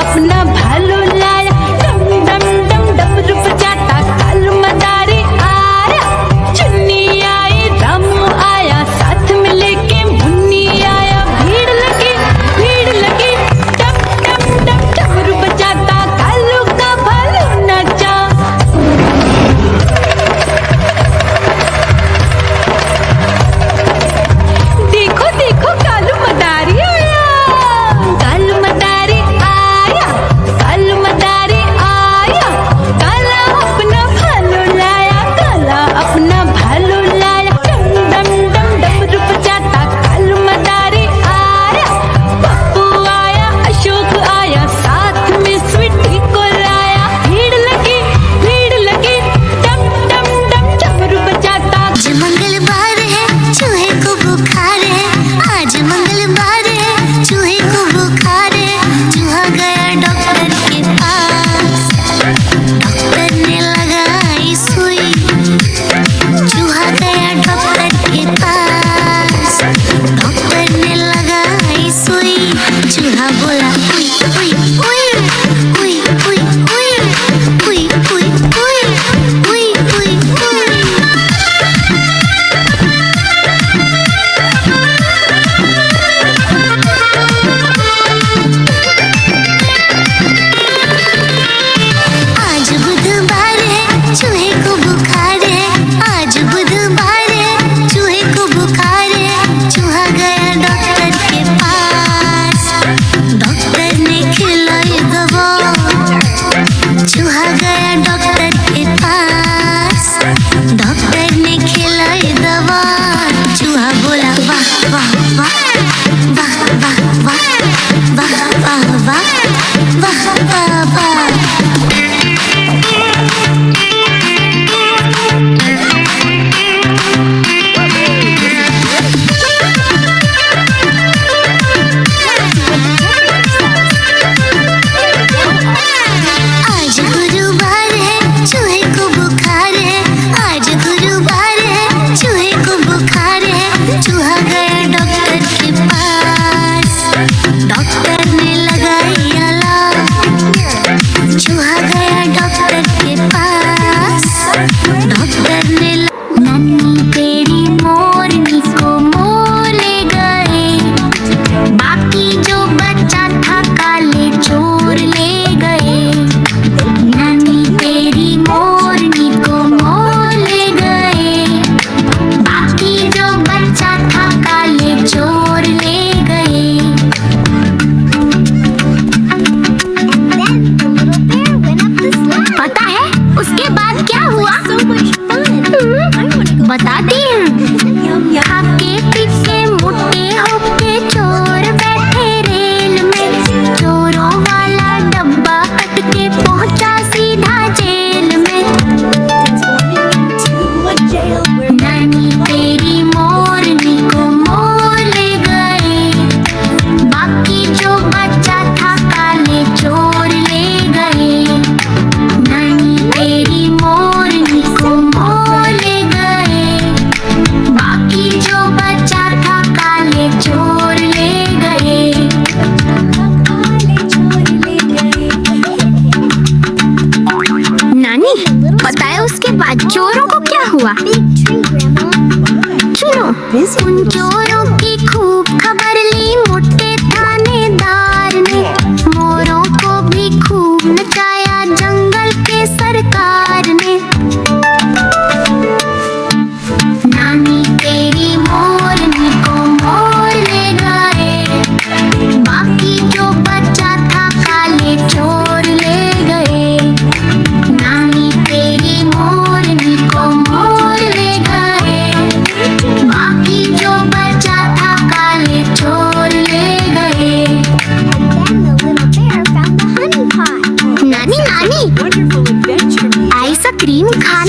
अपना भालू लाया, डम डम डम डमरू बजाता कालू मदारी आया। चुन्नी आई रामू आया, साथ में लेके मुन्नी आया। भीड़ लगी डम डम डम डमरू बजाता कालू का भालू नाचा। देखो देखो कालू मदारी आया, कालू मदारी आया, कालू मदारी आया। काला अपना भालू लाया, काला अपना भालू लाया। डम डम डम डमरू बजाता कालू मदारी आया। पप्पू आया, अशोक आया, साथ में स्वीटी को लाया। भीड़ लगी डम डम डम डमरू बजाता। आज मंगलवार है, चूहे को बुखार है। आज मंगलवार है, चूहे को बुखार है। चूहा गया डॉक्टर के पास, डॉक्टर ने लगाई सुई। चूहा गया डॉक्टर के पास, डॉक्टर ने लगाई सुई। चूहा बोला उई उई उई उई उई उई उई उई उई उई उई उई। आज बुधवार है, चूहे को बुखार है। आज बुधवार है, चूहे को बुखार है। चूहा गया डॉक्टर के पास, डॉक्टर ने खिलाई दवा। चूहा गया डॉक्टर के पास, डॉक्टर ने खिलाई दवा। चूहा बोला वाह वाह वाह वाह वाह वाह वाह वाह वाह वाह वाह वाह। आज गुरुवार है, चूहे को बुखार है। आज गुरुवार है, चूहे को बुखार है। चूहा गया डॉक्टर के पास, डॉक्टर ने लगाई अलाव। चूहा गया डॉक्टर के पास, डॉक्टर ने नन्ही तेरी मोरनी को मोर ले गए। बाकी जो बच्चा था काले चोर ले गए। नन्ही तेरी मोरनी को मोर ले गए। बाकी जो बच्चा था काले चोर ले गए। पता है उसके बाद क्या हुआ? बताती हूँ। खाके पीके मोटे होके चोर बैठे रेल में। चोरों वाला डब्बा कट के पहुंचा सीधा जेल में। नानी तेरी मोरनी को मोर ले गए। बाकी जो बच्चा था काले चोर ले गए। नानी तेरी मोरनी को मोर ले गए। बाकी जो बच्चा था काले चोर ले गए। नानी बताया उसके बाद चोरों को क्या हुआ? सुनो, उन चोरों की खूब खबर ली मोटे थानेदार ने। मोरों को भी खूब नचाया जंगल के सरकार ने। नानी तेरी मोरनी को मोर ले गए। बाकी जो बच्चा था काले चोर ले गए। नानी तेरी मोरनी को मोर ले गए। बाकी जो बच्चा था काले चोर ले गए। नानी नानी आइसक्रीम खा